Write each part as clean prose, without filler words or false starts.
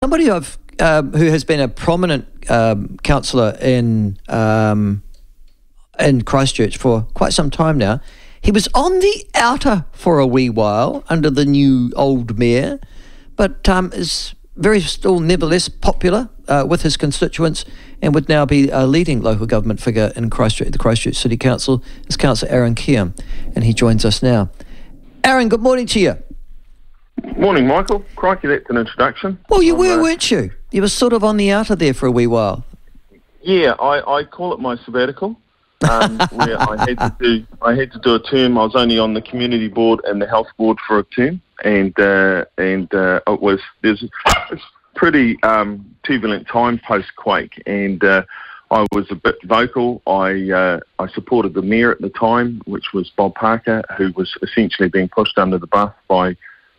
somebody who has been a prominent councillor in Christchurch for quite some time now. He was on the outer for a wee while under the new old mayor, but is still nevertheless popular with his constituents, and would now be a leading local government figure in Christchurch, the Christchurch City Council, is Councillor Aaron Keown, and he joins us now. Aaron, good morning to you. Morning, Michael. Crikey, that's an introduction. Well, you weren't you? You were sort of on the outer there for a wee while. Yeah, I call it my sabbatical, where I had to do a term. I was only on the community board and the health board for a term, and it's pretty turbulent time post-quake, and I was a bit vocal. I supported the mayor at the time, which was Bob Parker, who was essentially being pushed under the bus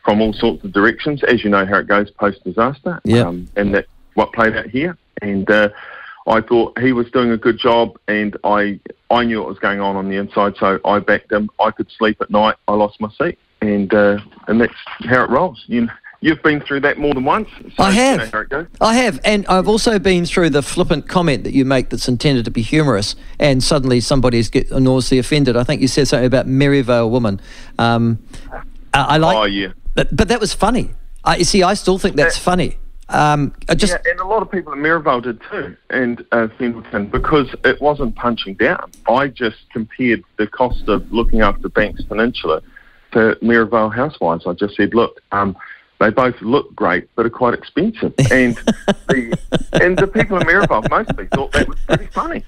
from all sorts of directions, as you know how it goes post-disaster. Yeah. And that's what played out here. And I thought he was doing a good job, and I knew what was going on the inside, so I backed him. I could sleep at night. I lost my seat, and that's how it rolls. You've been through that more than once. So I have. You know how it goes. I have, and I've also been through the flippant comment that you make that's intended to be humorous, and suddenly somebody's enormously offended. I think you said something about Maryvale woman. I like. Oh yeah. But that was funny. I still think that's funny. And a lot of people in Maryvale did too, and Fendleton, because it wasn't punching down. I just compared the cost of looking after Banks Peninsula to Maryvale housewives. I just said, look, they both look great, but are quite expensive. And the people in Maryvale mostly thought that was pretty funny.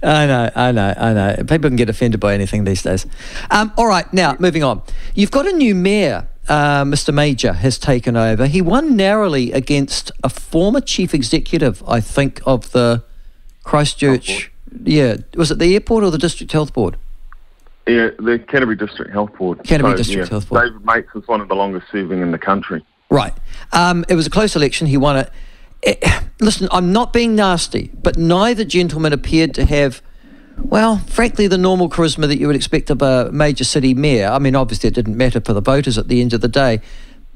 I know. People can get offended by anything these days. All right, now, moving on. You've got a new mayor, Mr. Major, has taken over. He won narrowly against a former chief executive, I think, of the Christchurch... Yeah, was it the airport or the District Health Board? Yeah, the Canterbury District Health Board. District Health Board. David Mates was one of the longest serving in the country. Right. It was a close election. He won it. Listen, I'm not being nasty, but neither gentleman appeared to have, well, frankly, the normal charisma that you would expect of a major city mayor. I mean, obviously it didn't matter for the voters at the end of the day.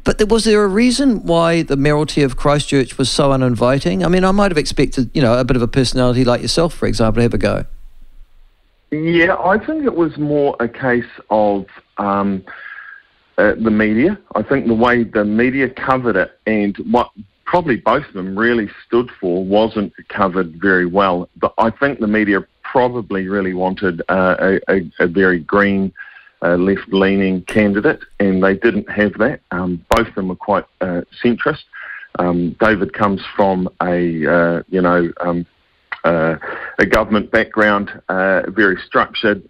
But was there a reason why the mayoralty of Christchurch was so uninviting? I mean, I might have expected, a bit of a personality like yourself, for example, to have a go. Yeah, I think it was more a case of the media. I think the way the media covered it, and what probably both of them really stood for, wasn't covered very well. But I think the media probably really wanted a very green, left-leaning candidate, and they didn't have that. Both of them were quite centrist. David comes from a government background, very structured.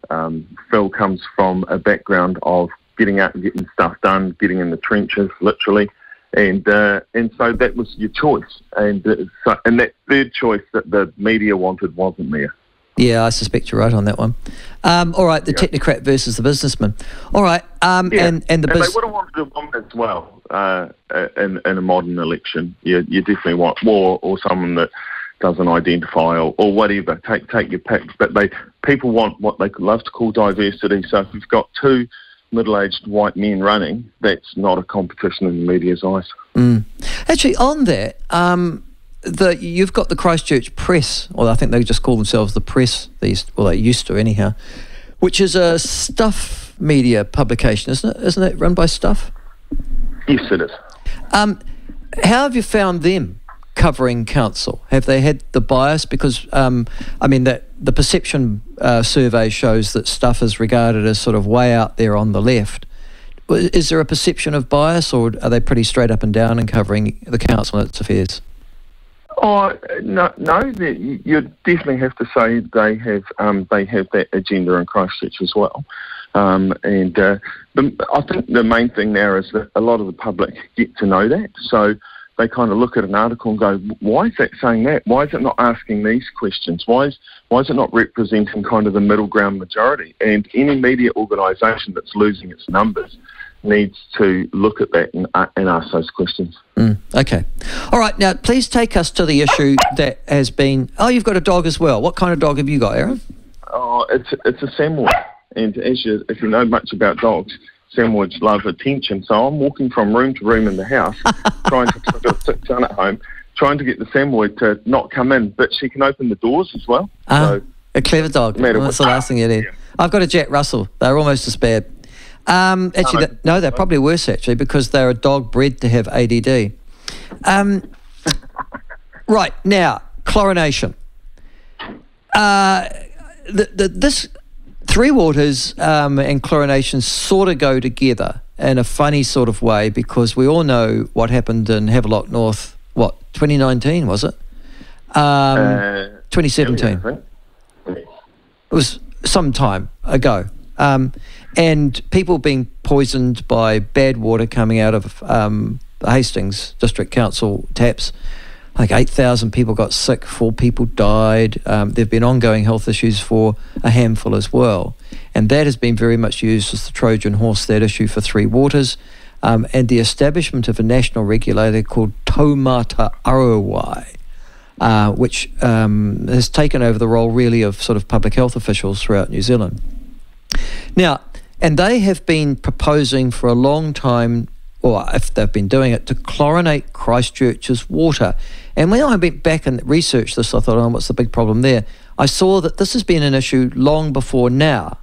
Phil comes from a background of getting out and getting stuff done, getting in the trenches, literally, and so that was your choice. And that third choice that the media wanted wasn't there. Yeah, I suspect you're right on that one. All right, the technocrat versus the businessman. All right, and they would have wanted a woman as well in a modern election. You definitely want more, or someone that doesn't identify or whatever. Take your pick. But people want what they love to call diversity. So if you've got two middle-aged white men running, that's not a competition in the media's eyes. Actually, on that, you've got the Christchurch Press, or I think they just call themselves the Press. They used to anyhow, which is a Stuff media publication, isn't it? Isn't it run by Stuff? Yes, it is. How have you found them covering council? Have they had the bias? Because that the perception survey shows that Stuff is regarded as sort of way out there on the left. Is there a perception of bias, or are they pretty straight up and down in covering the council and its affairs? Oh no! You definitely have to say they have that agenda in Christchurch as well. I think the main thing now is that a lot of the public get to know that, so they kind of look at an article and go, why is that saying that? Why is it not asking these questions? Why is it not representing kind of the middle ground majority? And any media organisation that's losing its numbers needs to look at that and ask those questions. Okay. All right, now please take us to the issue that has been... Oh, you've got a dog as well. What kind of dog have you got, Aaron? Oh, it's a Samoyed. And if you know much about dogs, Samwoods love attention, so I'm walking from room to room in the house, trying to I've got a sick son at home, trying to get the Samwood to not come in, but she can open the doors as well. So, a clever dog. That's the last thing you need. Yeah. I've got a Jack Russell. They're almost as bad. Actually, they're probably worse, actually, because they're a dog bred to have ADD. Right, now, chlorination. This Three Waters and chlorination sort of go together in a funny sort of way, because we all know what happened in Havelock North, 2019, was it? 2017. Yeah, it was some time ago. And people being poisoned by bad water coming out of the Hastings District Council taps. I think 8,000 people got sick, 4 people died. There have been ongoing health issues for a handful as well. And that has been very much used as the Trojan horse, that issue for Three Waters. And the establishment of a national regulator called Taumata Arowai, which has taken over the role really of sort of public health officials throughout New Zealand. Now, and they have been proposing for a long time, or if they've been doing it, to chlorinate Christchurch's water. And when I went back and researched this, I thought, what's the big problem there? I saw that this has been an issue long before now,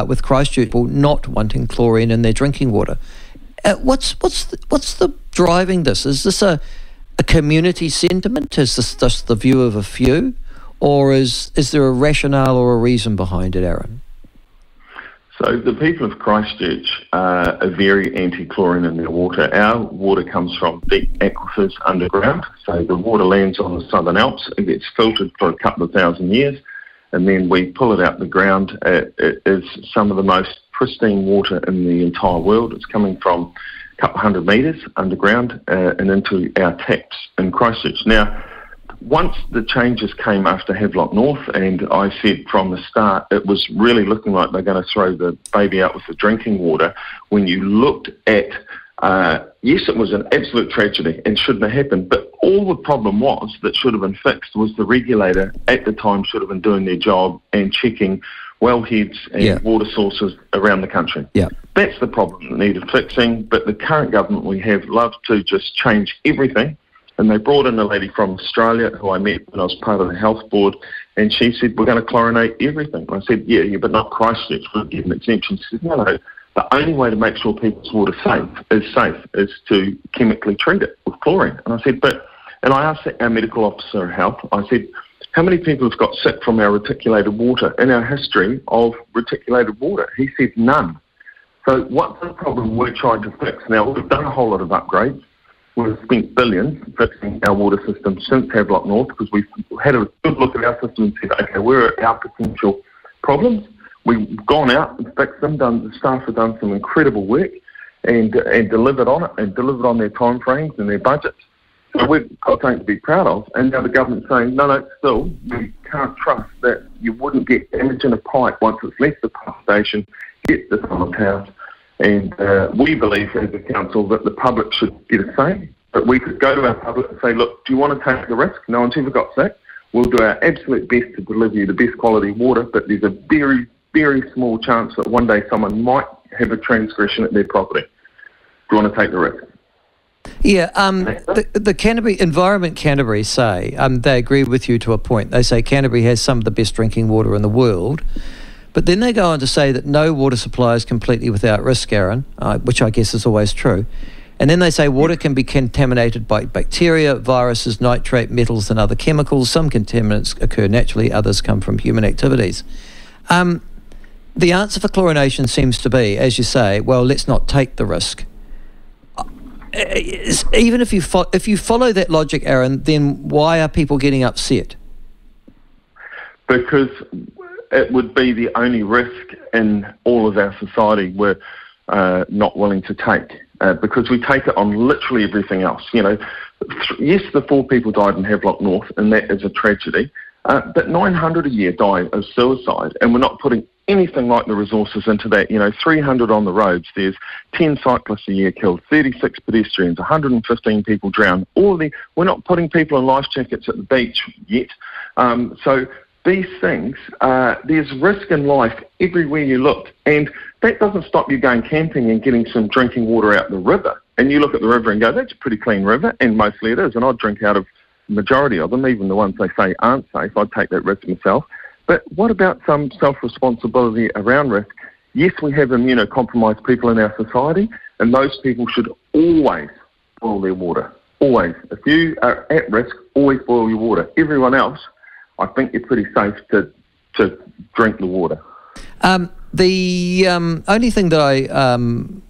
with Christchurch people not wanting chlorine in their drinking water. What's the driving this? Is this a community sentiment? Is this just the view of a few? Or is there a rationale or a reason behind it, Aaron? So the people of Christchurch are very anti-chlorine in their water. Our water comes from deep aquifers underground. So the water lands on the Southern Alps. It gets filtered for a couple of thousand years, and then we pull it out the ground. It is some of the most pristine water in the entire world. It's coming from a couple hundred metres underground and into our taps in Christchurch. Now, once the changes came after Havelock North, and I said from the start it was really looking like they're going to throw the baby out with the drinking water, when you looked at, yes, it was an absolute tragedy and shouldn't have happened, but all the problem was that should have been fixed was the regulator at the time should have been doing their job and checking wellheads and water sources around the country. Yeah. That's the problem that needed fixing, but the current government we have love to just change everything. And they brought in a lady from Australia who I met when I was part of the health board, and she said, we're going to chlorinate everything. And I said, yeah, but not Christchurch. We'll give an exemption. She said, no, the only way to make sure people's water is to chemically treat it with chlorine. And I said, and I asked our medical officer of health, I said, how many people have got sick from our reticulated water in our history of reticulated water? He said, none. So what's the problem we're trying to fix? Now, we've done a whole lot of upgrades. We've spent billions fixing our water system since Havelock North, because we've had a good look at our system and said, okay, where are our potential problems? We've gone out and fixed them. The staff have done some incredible work and delivered on it, and delivered on their timeframes and their budgets. So we've got something to be proud of. And now the government's saying, no, still, we can't trust that you wouldn't get damage in a pipe once it's left the pump station, gets to someone's house. And we believe as a council that the public should get a say, but we could go to our public and say, look, do you want to take the risk? No one's ever got sick. We'll do our absolute best to deliver you the best quality water, but there's a very, very small chance that one day someone might have a transgression at their property. Do you want to take the risk? Yeah, the Canterbury Environment Canterbury say, they agree with you to a point. They say Canterbury has some of the best drinking water in the world. But then they go on to say that no water supply is completely without risk, Aaron, which I guess is always true. And then they say water can be contaminated by bacteria, viruses, nitrate, metals and other chemicals. Some contaminants occur naturally, others come from human activities. The answer for chlorination seems to be, as you say, well, let's not take the risk. Even if you follow that logic, Aaron, then why are people getting upset? Because it would be the only risk in all of our society we're not willing to take, because we take it on literally everything else. You know, yes, the 4 people died in Havelock North, and that is a tragedy, but 900 a year die of suicide, and we're not putting anything like the resources into that. You know, 300 on the roads, there's 10 cyclists a year killed, 36 pedestrians, 115 people drowned. We're not putting people in life jackets at the beach yet. So these things, there's risk in life everywhere you look, and that doesn't stop you going camping and getting some drinking water out the river. And you look at the river and go, that's a pretty clean river, and mostly it is. And I'd drink out of the majority of them, even the ones they say aren't safe. I'd take that risk myself. But what about some self-responsibility around risk? Yes, we have immunocompromised people in our society, and those people should always boil their water. Always. If you are at risk, always boil your water. Everyone else, I think you're pretty safe to drink the water. The only thing that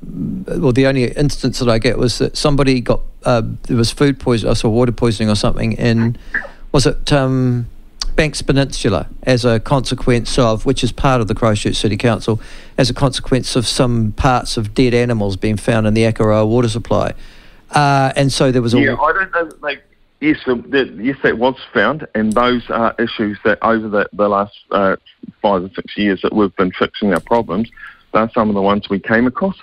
the only instance that I get was that somebody got, there was food poisoning, or water poisoning or something in, was it Banks Peninsula, as a consequence of, which is part of the Christchurch City Council, as a consequence of some parts of dead animals being found in the Akaroa water supply. And so there was a... Yeah, I don't know, yes, that was found, and those are issues that over the last 5 or 6 years that we've been fixing our problems, they're some of the ones we came across.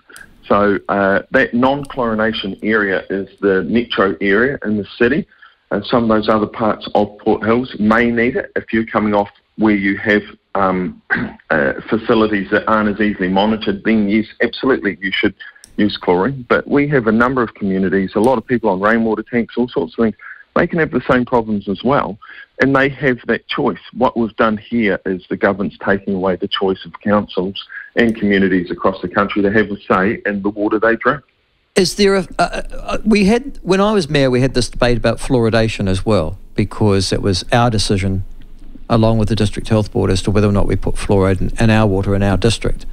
So that non-chlorination area is the metro area in the city, and some of those other parts of Port Hills may need it. If you're coming off where you have facilities that aren't as easily monitored, then yes, absolutely you should use chlorine. But we have a number of communities, a lot of people on rainwater tanks, all sorts of things. They can have the same problems as well, and they have that choice. What we've done here is the government's taking away the choice of councils and communities across the country to have a say in the water they drink. Is there when I was mayor, we had this debate about fluoridation as well, because it was our decision, along with the District Health Board, as to whether or not we put fluoride in our water in our district.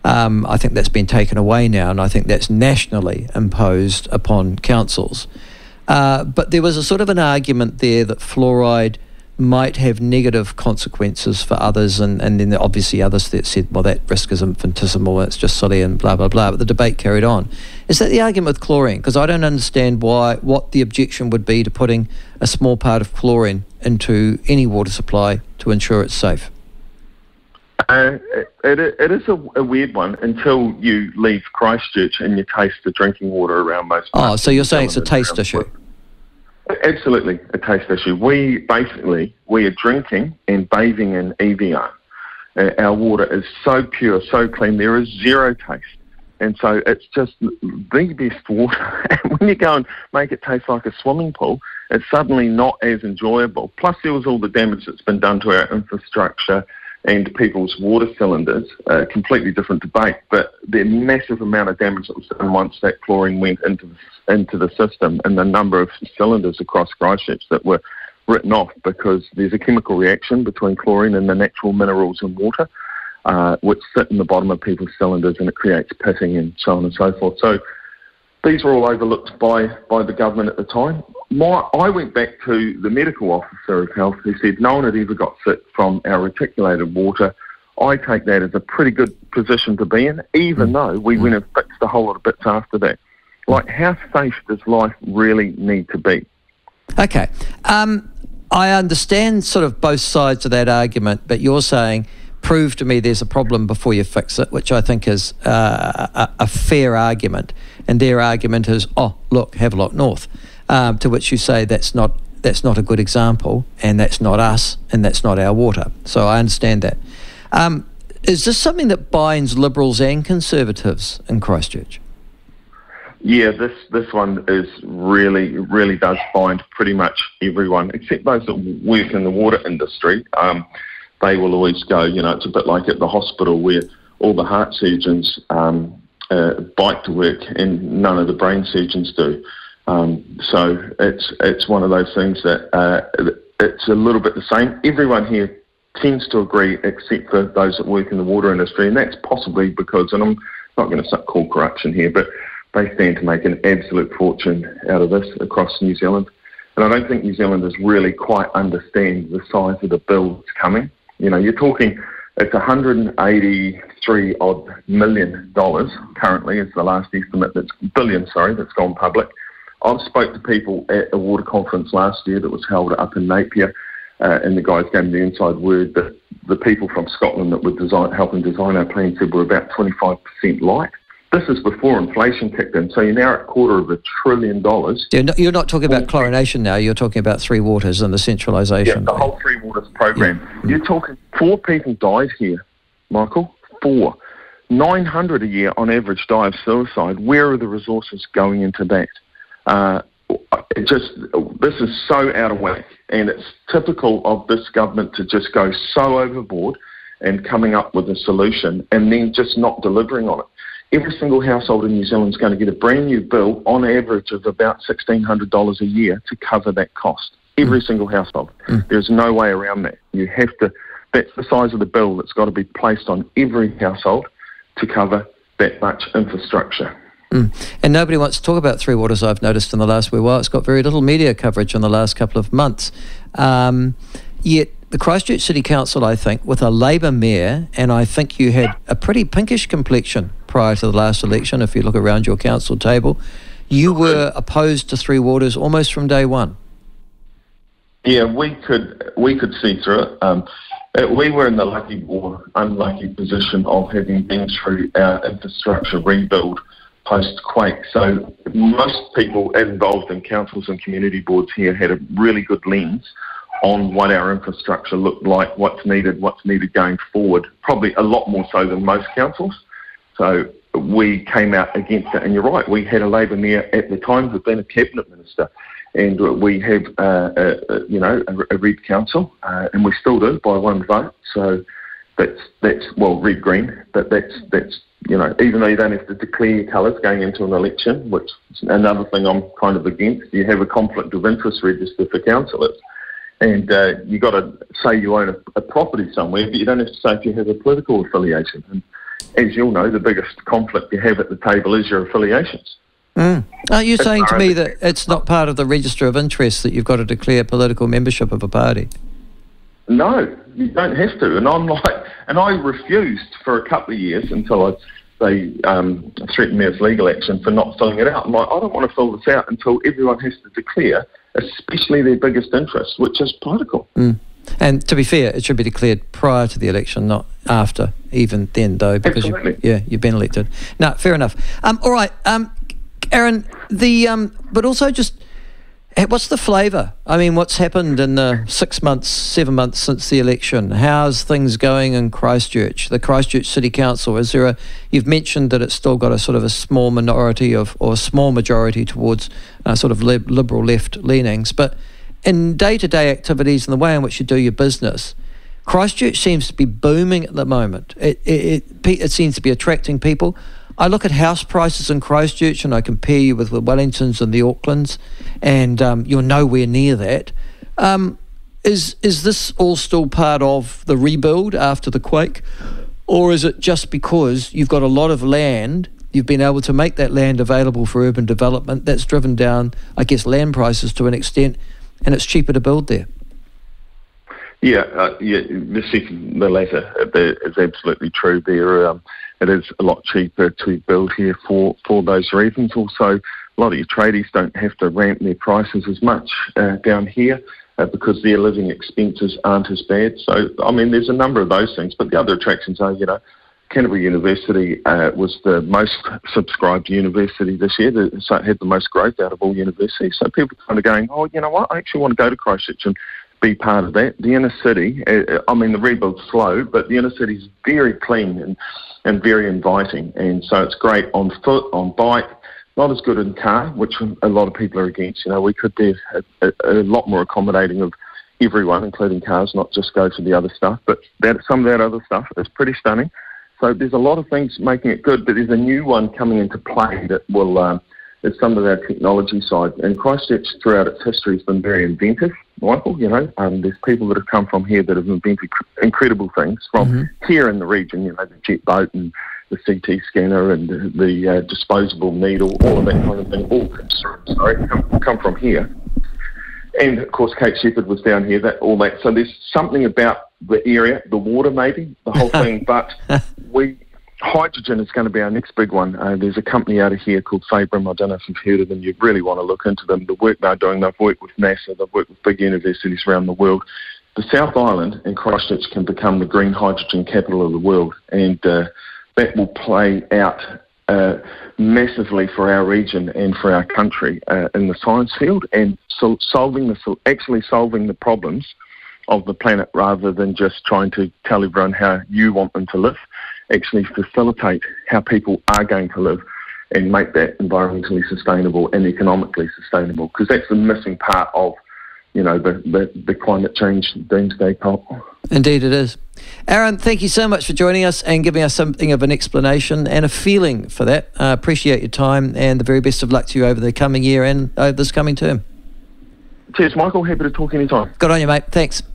I think that's been taken away now, and I think that's nationally imposed upon councils. But there was a sort of an argument there that fluoride might have negative consequences for others, and then obviously others that said, well, that risk is infinitesimal, it's just silly and blah, blah, blah. But the debate carried on. Is that the argument with chlorine? Because I don't understand what the objection would be to putting a small part of chlorine into any water supply to ensure it's safe. It is a weird one until you leave Christchurch and you taste the drinking water around most parts. Oh, so you're saying it's a taste issue? Absolutely, a taste issue. We are drinking and bathing in EVR. Our water is so pure, so clean, there is zero taste. And so it's just the best water. And when you go and make it taste like a swimming pool, it's suddenly not as enjoyable. Plus there was all the damage that's been done to our infrastructure and people's water cylinders, completely different debate, but the massive amount of damage that was done once that chlorine went into the system, and the number of cylinders across Christchurch that were written off because there's a chemical reaction between chlorine and the natural minerals in water, which sit in the bottom of people's cylinders, and it creates pitting and so on and so forth. So these were all overlooked by the government at the time. I went back to the medical officer of health who said no one had ever got sick from our reticulated water. I take that as a pretty good position to be in, even though we went and fixed a whole lot of bits after that. Like, how safe does life really need to be? Okay. I understand sort of both sides of that argument, but you're saying prove to me there's a problem before you fix it, which I think is a fair argument. And their argument is, oh, look, Havelock North. To which you say that's not a good example, and that's not us, and that's not our water. So I understand that. Is this something that binds Liberals and Conservatives in Christchurch? Yeah, this one is really does bind pretty much everyone, except those that work in the water industry. They will always go, it's a bit like at the hospital where all the heart surgeons bike to work and none of the brain surgeons do. So it's one of those things that it's a little bit the same. Everyone here tends to agree, except for those that work in the water industry, and that's possibly because, and I'm not going to call corruption here, but they stand to make an absolute fortune out of this across New Zealand. And I don't think New Zealanders really quite understand the size of the bill that's coming. You're talking, it's $183 odd million currently is the last estimate, that's gone public. I've spoke to people at a water conference last year that was held up in Napier, and the guys gave me the inside word that the people from Scotland that were helping design our plan said we're about 25% light. This is before inflation kicked in, so you're now at $250 billion. You're not talking about chlorination now, you're talking about Three Waters and the centralisation. Yeah, the whole Three Waters program. You're talking 4 people died here, Michael. 4. 900 a year on average die of suicide. Where are the resources going into that? This is so out of whack, and it's typical of this government to just go so overboard and coming up with a solution and then just not delivering on it. Every single household in New Zealand is going to get a brand new bill on average of about $1,600 a year to cover that cost. Every single household. There's no way around that. You have to, that's the size of the bill that's got to be placed on every household to cover that much infrastructure. And nobody wants to talk about Three Waters, I've noticed, in the last wee while. It's got very little media coverage in the last couple of months. Yet the Christchurch City Council, I think, with a Labour mayor, and I think you had a pretty pinkish complexion prior to the last election, if you look around your council table, you were opposed to Three Waters almost from day one. Yeah, we could see through it. We were in the lucky or unlucky position of having been through our infrastructure rebuild post-quake. So most people involved in councils and community boards here had a really good lens on what our infrastructure looked like, what's needed going forward, probably a lot more so than most councils. So we came out against it. And you're right, we had a Labour mayor at the time who'd been a cabinet minister. And we have, a red council, and we still do by one vote. So that's red-green, but that's even though you don't have to declare your colours going into an election, which is another thing I'm kind of against. You have a conflict of interest register for councillors, and you got to say you own a property somewhere, but you don't have to say if you have a political affiliation. And as you'll know, the biggest conflict you have at the table is your affiliations. Are you saying to me that it's not part of the register of interest that you've got to declare political membership of a party? No, you don't have to. And I refused for a couple of years until they threatened me with legal action for not filling it out. I'm like, I don't want to fill this out until everyone has to declare, especially their biggest interest, which is political. And to be fair, it should be declared prior to the election, not after, even then, though, because you've been elected. No, fair enough. All right. Aaron, but also just what's the flavour? I mean, what's happened in the 6 months, 7 months since the election? How's things going in Christchurch, the Christchurch City Council? Is there you've mentioned that it's still got a sort of a small minority or a small majority towards sort of liberal left leanings, but in day-to-day activities and the way in which you do your business, Christchurch seems to be booming at the moment. It seems to be attracting people. I look at house prices in Christchurch and I compare you with the Wellingtons and the Aucklands, and you're nowhere near that. Is this all still part of the rebuild after the quake, or is it just because you've got a lot of land, you've been able to make that land available for urban development, that's driven down, I guess, land prices to an extent, and it's cheaper to build there? The latter is absolutely true. It is a lot cheaper to build here for those reasons. Also, a lot of your tradies don't have to ramp their prices as much down here because their living expenses aren't as bad. So, I mean, there's a number of those things, but the other attractions are, Canterbury University was the most subscribed university this year, so it had the most growth out of all universities. So people are kind of going, oh, you know what, I actually want to go to Christchurch and be part of that. The inner city, the rebuild's slow, but the inner city is very clean and very inviting, and so it's great on foot, on bike, not as good in car, which a lot of people are against. We could be a lot more accommodating of everyone, including cars, not just go for the other stuff, but some of that other stuff is pretty stunning. So there's a lot of things making it good, but there's a new one coming into play that will is some of our technology side. And Christchurch, throughout its history, has been very inventive, Michael. There's people that have come from here that have invented incredible things from here in the region, the jet boat and the CT scanner and the disposable needle, all of that kind of thing, all come from here. And, of course, Kate Shepherd was down here, all that. So there's something about the area, the water maybe, the whole thing, but hydrogen is going to be our next big one. There's a company out of here called Fabrum. I don't know if you've heard of them. You really want to look into them. The work they're doing, they've worked with NASA, they've worked with big universities around the world. The South Island and Christchurch can become the green hydrogen capital of the world, and that will play out massively for our region and for our country in the science field, and so actually solving the problems of the planet rather than just trying to tell everyone how you want them to live. actually facilitate how people are going to live and make that environmentally sustainable and economically sustainable, because that's the missing part of, the climate change doomsday clock. Indeed it is. Aaron, thank you so much for joining us and giving us something of an explanation and a feeling for that. Appreciate your time, and the very best of luck to you over the coming year and over this coming term. Cheers, Michael. Happy to talk anytime. Good on you, mate. Thanks.